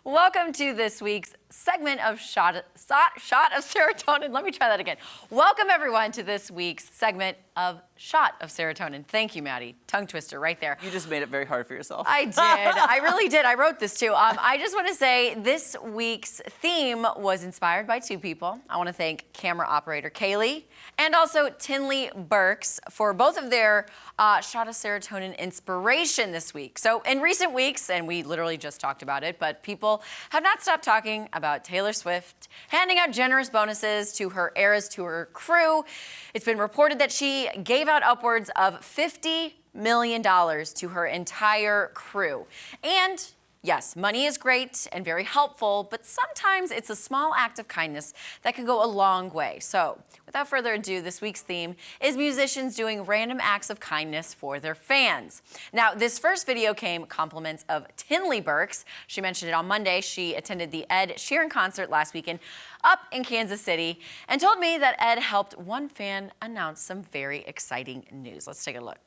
Welcome to this week's segment of Shot of Serotonin. Let me try that again. Welcome, everyone, to this week's segment of Shot of Serotonin. Thank you, Maddie. Tongue twister right there. You just made it very hard for yourself. I did. I really did. I wrote this, too. I just want to say this week's theme was inspired by two people. I want to thank camera operator Kaylee and also Tinley Burks for both of their Shot of Serotonin inspiration this week. So in recent weeks, and we literally just talked about it, but people have not stopped talking about Taylor Swift handing out generous bonuses to her Eras Tour crew. It's been reported that she gave out upwards of $50 million to her entire crew. And yes, money is great and very helpful, but sometimes it's a small act of kindness that can go a long way. So without further ado, this week's theme is musicians doing random acts of kindness for their fans. Now, this first video came compliments of Tinley Burks. She mentioned it on Monday. She attended the Ed Sheeran concert last weekend up in Kansas City and told me that Ed helped one fan announce some very exciting news. Let's take a look.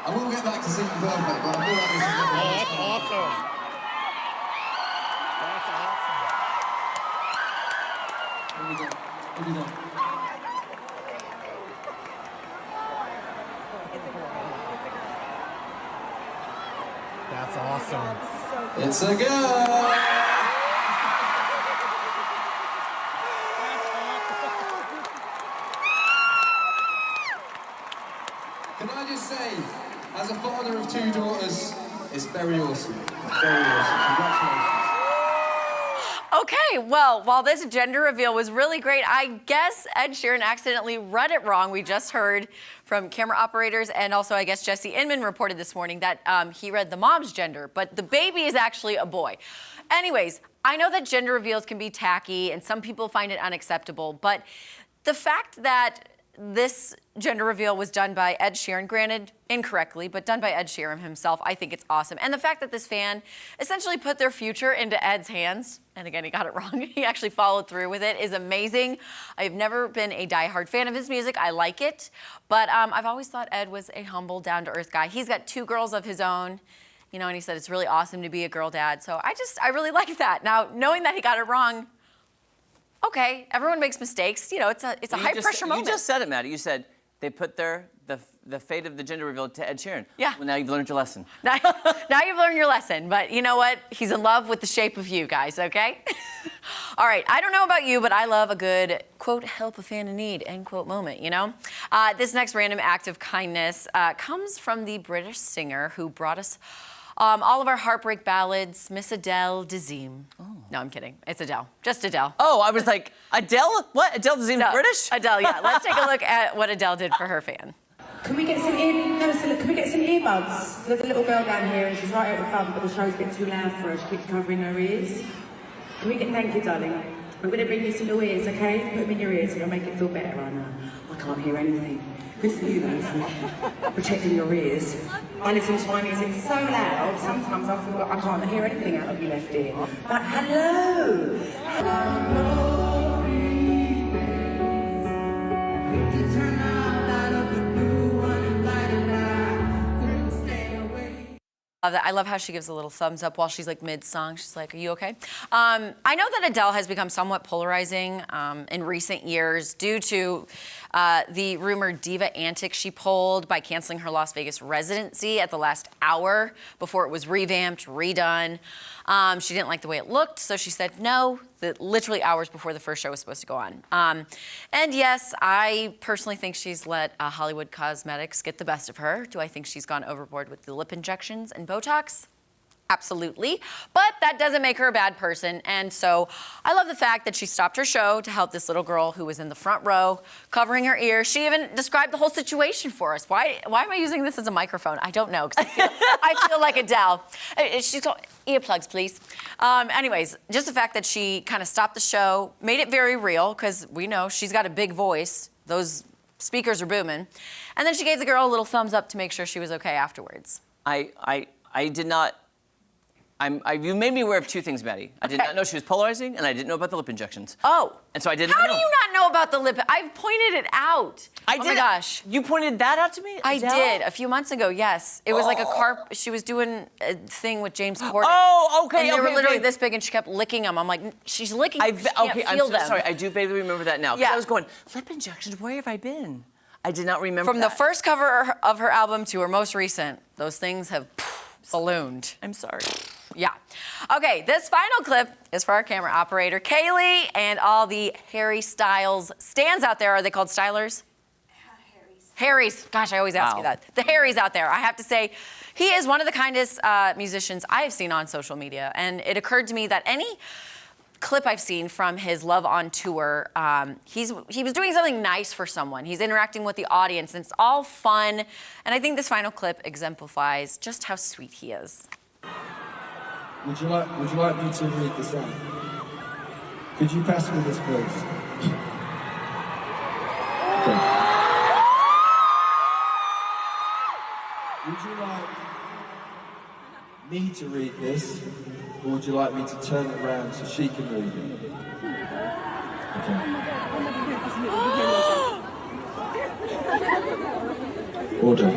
I will get back to singing perfect, but I feel like this is that's awesome. That's awesome. Here we go. Here we go. That's awesome. It's a go! Can I just say, as a father of two daughters, it's very awesome. It's very awesome. Congratulations. Okay, well, while this gender reveal was really great, I guess Ed Sheeran accidentally read it wrong. We just heard from camera operators, and also I guess Jesse Inman reported this morning that he read the mom's gender, but the baby is actually a boy. Anyways, I know that gender reveals can be tacky and some people find it unacceptable, but the fact that this gender reveal was done by Ed Sheeran, granted incorrectly, but done by Ed Sheeran himself, I think it's awesome. And the fact that this fan essentially put their future into Ed's hands, and again, he got it wrong, he actually followed through with it, is amazing. I've never been a diehard fan of his music. I like it, but I've always thought Ed was a humble, down-to-earth guy. He's got two girls of his own, you know, and he said it's really awesome to be a girl dad. So I really like that. Now, knowing that he got it wrong, okay, everyone makes mistakes. You know, it's a high-pressure moment. You just said it, Maddie. You said they put the fate of the gender reveal to Ed Sheeran. Yeah. Well, now you've learned your lesson. Now you've learned your lesson, but you know what? He's in love with the shape of you guys, okay? All right, I don't know about you, but I love a good, quote, help a fan in need, end quote moment, you know? This next random act of kindness comes from the British singer who brought us all of our heartbreak ballads, Miss Adele Dazeem. Oh. No, I'm kidding. It's Adele. Just Adele. Oh, I was like, Adele? What? Adele Dazeem No, British? Adele, yeah. Let's take a look at what Adele did for her fan. Can we get some earbuds? There's a little girl down here and she's right at the front, but the show's a bit too loud for her. She keeps covering her ears. Can we get, thank you, darling. I'm going to bring you some new ears, okay? Put them in your ears, it'll make it feel better. I can't hear anything. Good for you, though, for protecting your ears. I listen to my music so loud, sometimes I feel like I can't hear anything out of your left ear. But hello! I love how she gives a little thumbs up while she's like mid-song. She's like, are you okay? I know that Adele has become somewhat polarizing in recent years due to the rumored diva antics she pulled by canceling her Las Vegas residency at the last hour before it was revamped, redone. She didn't like the way it looked, so she said no, literally hours before the first show was supposed to go on. And yes, I personally think she's let Hollywood cosmetics get the best of her. Do I think she's gone overboard with the lip injections and Botox? Absolutely, but that doesn't make her a bad person, and so I love the fact that she stopped her show to help this little girl who was in the front row, covering her ears. She even described the whole situation for us. Why am I using this as a microphone? I don't know, because I feel like Adele. She's got earplugs, please. Anyways, just the fact that she kind of stopped the show, made it very real, because we know she's got a big voice. Those speakers are booming. And then she gave the girl a little thumbs up to make sure she was okay afterwards. I did not... you made me aware of two things, Maddie. I did not know she was polarizing, and I didn't know about the lip injections. Oh. And so I didn't know. How do you not know about the lip. I've pointed it out. I Oh did. my gosh. You pointed that out to me? I Adele? did a few months ago. Yes, it was like a carp. She was doing a thing with James Corden. Oh, okay. And they were okay, literally okay. this big, and she kept licking them. I'm like, she's licking. Them. She Okay, can't I'm feel so them. sorry. I do vaguely remember that now. 'Cause Yeah. I was going, lip injections, where have I been? I did not remember From the that. first cover of her album to her most recent, those things have ballooned. I'm sorry. Yeah. Okay, this final clip is for our camera operator, Kaylee, and all the Harry Styles stands out there. Are they called Stylers? Harry's. Gosh, I always ask you Wow. that. The Harry's out there. I have to say, he is one of the kindest musicians I have seen on social media. And it occurred to me that any clip I've seen from his Love on Tour, he was doing something nice for someone. He's interacting with the audience, and it's all fun. And I think this final clip exemplifies just how sweet he is. Would you like me to read this out? Could you pass me this, please? Okay. Would you like me to read this, or would you like me to turn it around so she can read it? Okay. Order.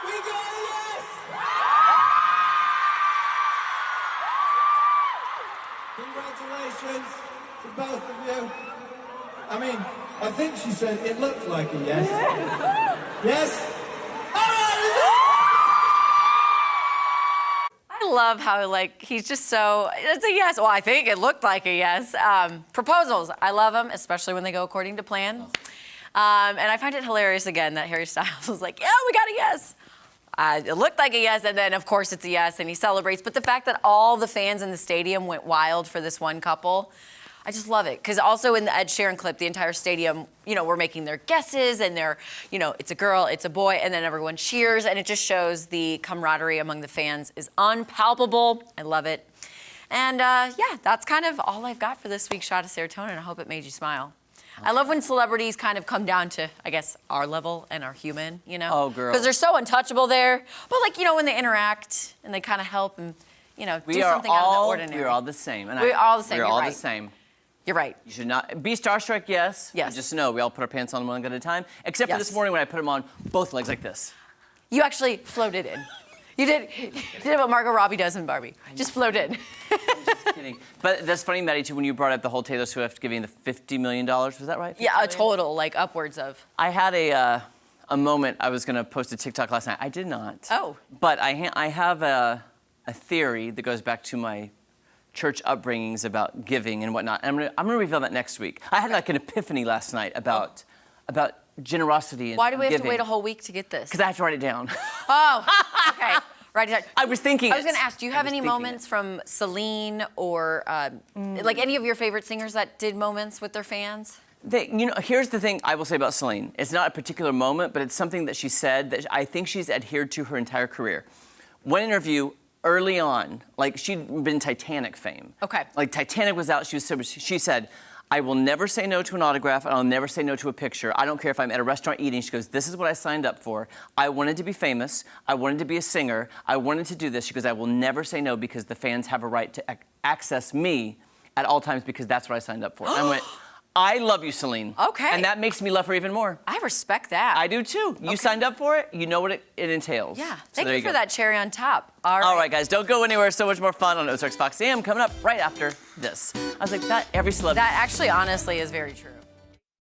We got a yes! Congratulations to both of you. I mean, I think she said it looked like a yes. Yes? All right! I love how, like, he's just so, it's a yes. Well, I think it looked like a yes. Proposals, I love them, especially when they go according to plan. And I find it hilarious, again, that Harry Styles was like, yeah, we got a yes. It looked like a yes, and then, of course, it's a yes, and he celebrates. But the fact that all the fans in the stadium went wild for this one couple, I just love it. Because also in the Ed Sheeran clip, the entire stadium, you know, were making their guesses, and they're, you know, it's a girl, it's a boy, and then everyone cheers, and it just shows the camaraderie among the fans is unpalpable. I love it. And, yeah, that's kind of all I've got for this week's Shot of Serotonin. I hope it made you smile. I love when celebrities kind of come down to, I guess, our level and are human, you know? Oh, girl. Because they're so untouchable there. But, like, you know, when they interact and they kind of help and, you know, do something out of the ordinary. We're all the same. And We're all the same, We're you're all right. the same. You're right. You should not be starstruck, yes. Yes. But just know we all put our pants on one leg at a time. Except for Yes. this morning when I put them on both legs like this. You actually floated in. You did what Margot Robbie does in Barbie. Just float in. Just kidding. But that's funny, Maddie, too, when you brought up the whole Taylor Swift giving the $50 million. Was that right? Yeah, a 50 million? total, like, upwards of. I had a moment. I was going to post a TikTok last night. I did not. Oh. But I have a theory that goes back to my church upbringings about giving and whatnot. And I'm gonna reveal that next week. I had like an epiphany last night about generosity and Why do we have giving. to wait a whole week to get this? Because I have to write it down. Oh, okay. Right. I was thinking. I was going to ask, do you have any moments from Celine or like any of your favorite singers that did moments with their fans? You know, here's the thing I will say about Celine. It's not a particular moment, but it's something that she said that I think she's adhered to her entire career. One interview early on, like she'd been Titanic fame. Okay. Like Titanic was out, she said, I will never say no to an autograph, and I'll never say no to a picture. I don't care if I'm at a restaurant eating. She goes, this is what I signed up for. I wanted to be famous. I wanted to be a singer. I wanted to do this. She goes, I will never say no because the fans have a right to access me at all times because that's what I signed up for. And I went, I love you, Celine. Okay. And that makes me love her even more. I respect that. I do too. You signed up for it. You know what it entails. Yeah. So Thank there you for go. that cherry on top. All right, guys, don't go anywhere. So much more fun on Ozarks Fox AM coming up right after this. I was like, that every celebrity. That actually, honestly, is very true.